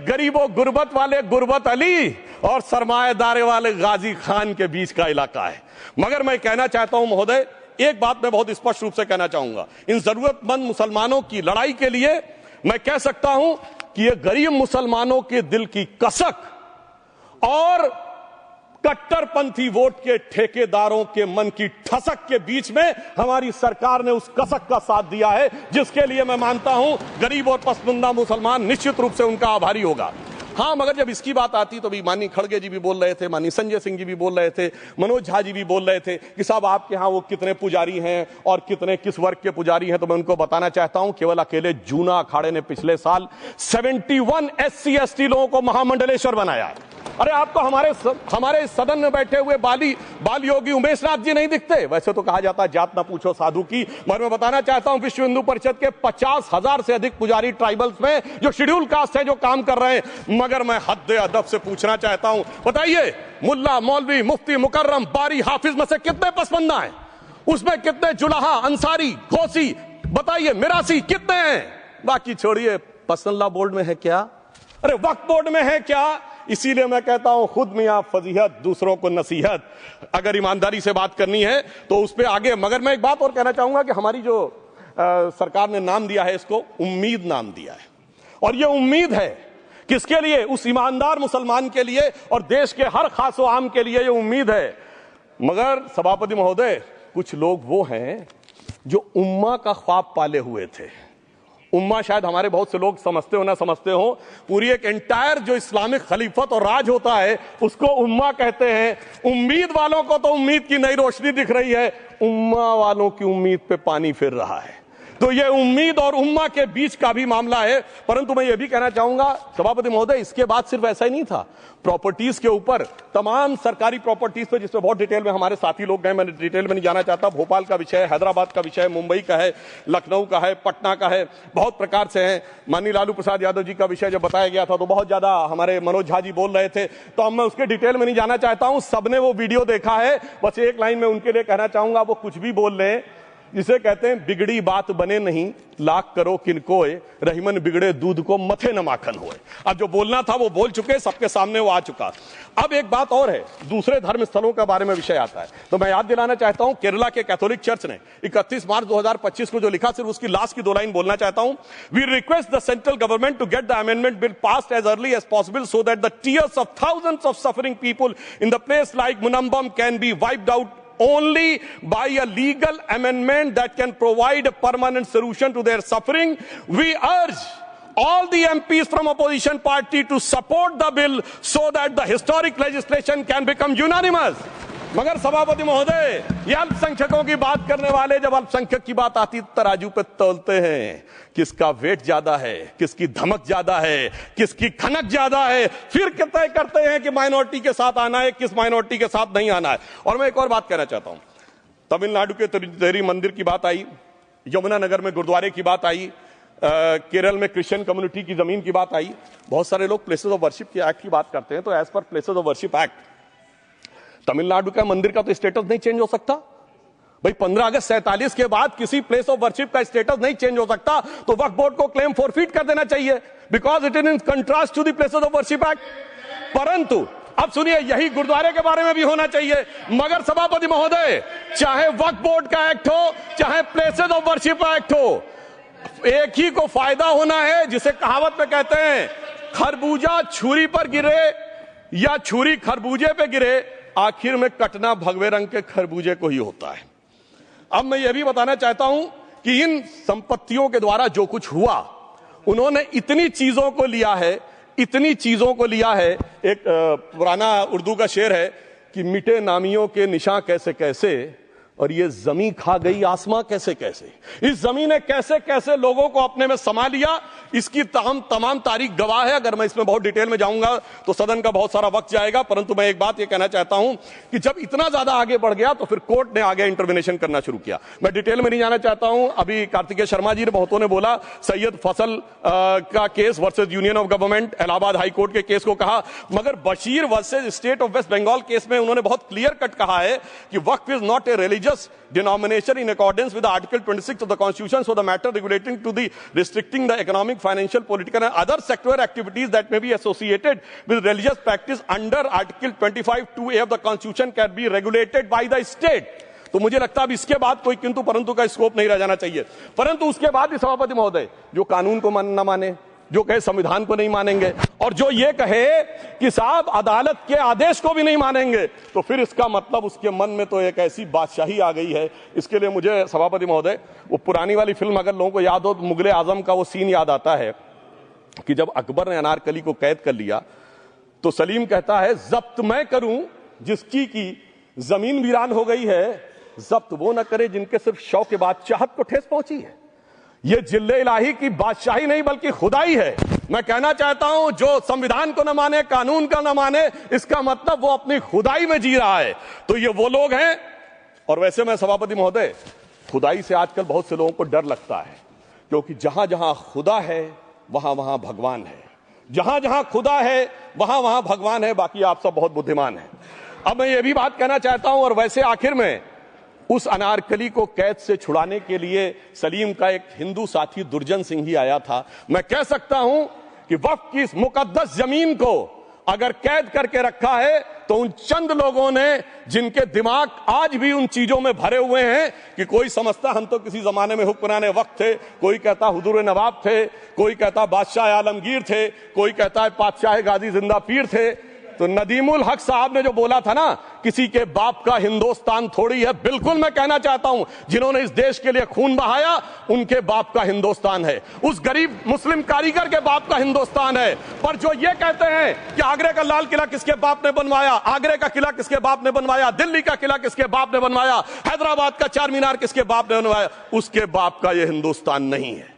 गरीबों गुर्बत वाले गुर्बत अली और सरमाएदार वाले गाजी खान के बीच का इलाका है। मगर मैं कहना चाहता हूं महोदय, एक बात मैं बहुत स्पष्ट रूप से कहना चाहूंगा, इन जरूरतमंद मुसलमानों की लड़ाई के लिए मैं कह सकता हूं कि ये गरीब मुसलमानों के दिल की कसक और कट्टरपंथी वोट के ठेकेदारों के मन की ठसक के बीच में हमारी सरकार ने उस कसक का साथ दिया है, जिसके लिए मैं मानता हूं गरीब और पसमानदा मुसलमान निश्चित रूप से उनका आभारी होगा। हां, मगर जब इसकी बात आती तो भी माननीय खड़गे जी भी बोल रहे थे, माननीय संजय सिंह जी भी बोल रहे थे, मनोज झा जी भी बोल रहे थे कि साहब आपके यहां वो कितने पुजारी हैं और कितने किस वर्ग के पुजारी हैं। तो मैं उनको बताना चाहता हूं, केवल अकेले जूना अखाड़े ने पिछले साल 71 SC ST लोगों को महामंडलेश्वर बनाया। अरे आपको हमारे सदन में बैठे हुए बाल योगी उमेश नाथ जी नहीं दिखते? वैसे तो कहा जाता है जात ना पूछो साधु की, मगर मैं बताना चाहता हूं विश्व हिंदू परिषद के 50,000 से अधिक पुजारी ट्राइबल्स में जो शेड्यूल कास्ट है जो काम कर रहे हैं। मगर मैं हद अदब से पूछना चाहता हूं, बताइए मुल्ला मौलवी मुफ्ती मुकर्रम बारी हाफिज में से कितने पसमंदा हैं? उसमें कितने जुलाहा अंसारी गौसी बताइए मिरासी कितने हैं? बाकी छोड़िए, पसंदला बोर्ड में है क्या? अरे वक्फ बोर्ड में है क्या? इसीलिए मैं कहता हूं खुद मियां फजीहत दूसरों को नसीहत। अगर ईमानदारी से बात करनी है तो उस पे आगे। मगर मैं एक बात और कहना चाहूंगा कि हमारी जो सरकार ने नाम दिया है, इसको उम्मीद नाम दिया है, और ये उम्मीद है किसके लिए? उस ईमानदार मुसलमान के लिए और देश के हर खास व आम के लिए ये उम्मीद है। मगर सभापति महोदय, कुछ लोग वो हैं जो उम्मा का ख्वाब पाले हुए थे। उम्मा शायद हमारे बहुत से लोग समझते हो ना समझते हो, पूरी एक एंटायर जो इस्लामिक खलीफत और राज होता है उसको उम्मा कहते हैं। उम्मीद वालों को तो उम्मीद की नई रोशनी दिख रही है, उम्मा वालों की उम्मीद पे पानी फिर रहा है। तो ये उम्मीद और उम्मा के बीच का भी मामला है। परंतु मैं ये भी कहना चाहूंगा सभापति महोदय, इसके बाद सिर्फ ऐसा ही नहीं था, प्रॉपर्टीज के ऊपर, तमाम सरकारी प्रॉपर्टीज पे जिसमें बहुत डिटेल में हमारे साथी लोग गए, मैं डिटेल में नहीं जाना चाहता। भोपाल का विषय है, हैदराबाद का विषय है, मुंबई का है, लखनऊ का है, पटना का है, बहुत प्रकार से है। माननीय लालू प्रसाद यादव जी का विषय जब बताया गया था तो बहुत ज्यादा हमारे मनोज झा जी बोल रहे थे, तो अब मैं उसके डिटेल में नहीं जाना चाहता हूं। सबने वो वीडियो देखा है। बस एक लाइन में उनके लिए कहना चाहूंगा, वो कुछ भी बोल रहे हैं, जिसे कहते हैं बिगड़ी बात बने नहीं, लाख करो किनकोए, रहीमन बिगड़े दूध को मथे न माखन होए। अब जो बोलना था वो बोल चुके, सबके सामने वो आ चुका। अब एक बात और है, दूसरे धर्म स्थलों के बारे में विषय आता है, तो मैं याद दिलाना चाहता हूं केरला के कैथोलिक चर्च ने 31 मार्च 2025 को जो लिखा, सिर्फ उसकी लास्ट की 2 लाइन बोलना चाहता हूं। We request the central government to get the amendment bill passed as early as possible so that the tears of thousands of suffering people in the place like Munambam can be wiped out only by a legal amendment that can provide a permanent solution to their suffering. We urge all the MPs from opposition party to support the bill so that the historic legislation can become unanimous. मगर सभापति महोदय, ये अल्पसंख्यकों की बात करने वाले जब अल्पसंख्यक की बात आती तराजू पे तौलते हैं, किसका वेट ज्यादा है, किसकी धमक ज्यादा है, किसकी खनक ज्यादा है, फिर तय करते हैं कि माइनॉरिटी के साथ आना है, किस माइनॉरिटी के साथ नहीं आना है। और मैं एक और बात कहना चाहता हूं, तमिलनाडु के तिरुचेरी मंदिर की बात आई, यमुनानगर में गुरुद्वारे की बात आई, केरल में क्रिश्चियन कम्युनिटी की जमीन की बात आई। बहुत सारे लोग प्लेसेस ऑफ वर्शिप के एक्ट की बात करते हैं, तो as per places of worship act Tamil Nadu का मंदिर का तो स्टेटस नहीं चेंज हो सकता भाई। 15 अगस्त 47 के बाद किसी प्लेस ऑफ वर्शिप का स्टेटस नहीं चेंज हो सकता, तो वक्फ बोर्ड को क्लेम फॉरफिट कर देना चाहिए, because it is in contrast to the places of worship act. परंतु अब सुनिए, यही गुरुद्वारे के बारे में भी होना चाहिए। मगर सभापति महोदय, चाहे वक्फ बोर्ड का एक्ट हो, चाहे प्लेसेस ऑफ वर्शिप एक्ट हो, एक ही को फायदा होना है, जिसे कहावत में कहते हैं खरबूजा छुरी पर गिरे या छुरी खरबूजे पे गिरे, आखिर में कटना भगवे रंग के खरबूजे को ही होता है। अब मैं यह भी बताना चाहता हूं कि इन संपत्तियों के द्वारा जो कुछ हुआ, उन्होंने इतनी चीजों को लिया है, इतनी चीजों को लिया है। एक पुराना उर्दू का शेर है कि मिटे नामियों के निशान कैसे कैसे, और ये जमीन खा गई आसमां कैसे कैसे। इस जमीन ने कैसे कैसे लोगों को अपने में समा लिया, इसकी तमाम तारीख गवाह है। अगर मैं इसमें बहुत डिटेल में जाऊंगा तो सदन का बहुत सारा वक्त जाएगा, परंतु मैं एक बात ये कहना चाहता हूं कि जब इतना ज्यादा आगे बढ़ गया तो फिर कोर्ट ने आगे इंटरवेंशन करना शुरू किया। मैं डिटेल में नहीं जाना चाहता हूं। अभी कार्तिकेय शर्मा जी ने बहुतों ने बोला सैयद फैसल का case versus union of government, Allahabad high court के केस को कहा, मगर Bashir versus state of West Bengal case में उन्होंने बहुत क्लियर कट कहा है कि waqf is not a religious religious denomination in accordance with Article 26 of the Constitution, so the matter relating to the restricting the economic, financial, political and other sectoral activities that may be associated with religious practice under Article 25(2)(a) of the Constitution can be regulated by the state. तो मुझे लगता है अब इसके बाद कोई किंतु परंतु का स्कोप नहीं रह जाना चाहिए। परंतु उसके बाद भी सभापति महोदय जो कानून को न माने, जो कहे संविधान को नहीं मानेंगे और जो ये कहे कि साहब अदालत के आदेश को भी नहीं मानेंगे, तो फिर इसका मतलब उसके मन में तो एक ऐसी बादशाही आ गई है। इसके लिए मुझे सभापति महोदय वो पुरानी वाली फिल्म अगर लोगों को याद हो तो मुगले आजम का वो सीन याद आता है कि जब अकबर ने अनारकली को कैद कर लिया तो सलीम कहता है जब्त मैं करूं जिसकी की जमीन वीरान हो गई है, जब्त वो न करे जिनके सिर्फ शौक के बाद चाहत को ठेस पहुंची है। ये जिल्ले इलाही की बादशाही नहीं बल्कि खुदाई है। मैं कहना चाहता हूं जो संविधान को न माने, कानून का न माने, इसका मतलब वो अपनी खुदाई में जी रहा है। तो ये वो लोग हैं। और वैसे मैं सभापति महोदय खुदाई से आजकल बहुत से लोगों को डर लगता है, क्योंकि जहां जहां खुदा है वहां वहां भगवान है, जहां जहां खुदा है वहां वहां भगवान है। बाकी आप सब बहुत बुद्धिमान हैं। अब मैं ये भी बात कहना चाहता हूं, और वैसे आखिर में उस अनारकली को कैद से छुड़ाने के लिए सलीम का एक हिंदू साथी दुर्जन सिंह ही आया था। मैं कह सकता हूं कि वक्फ की इस मुकद्दस जमीन को अगर कैद करके रखा है तो उन चंद लोगों ने जिनके दिमाग आज भी उन चीजों में भरे हुए हैं कि कोई समझता हम तो किसी जमाने में हुक्मरान वक्त थे, कोई कहता हुजूर नवाब थे, कोई कहता बादशाह आलमगीर थे, कोई कहता है बादशाह गाजी जिंदा पीर थे। तो नदीमुल हक साहब ने जो बोला था ना, किसी के बाप का हिंदुस्तान थोड़ी है, बिल्कुल मैं कहना चाहता हूं जिन्होंने इस देश के लिए खून बहाया उनके बाप का हिंदुस्तान है, उस गरीब मुस्लिम कारीगर के बाप का हिंदुस्तान है। पर जो ये कहते हैं कि आगरे का लाल किला किसके बाप ने बनवाया, आगरे का किला किसके बाप ने बनवाया, दिल्ली का किला किसके बाप ने बनवाया, हैदराबाद का चार मीनार किसके बाप ने बनवाया, उसके बाप का यह हिंदुस्तान नहीं है।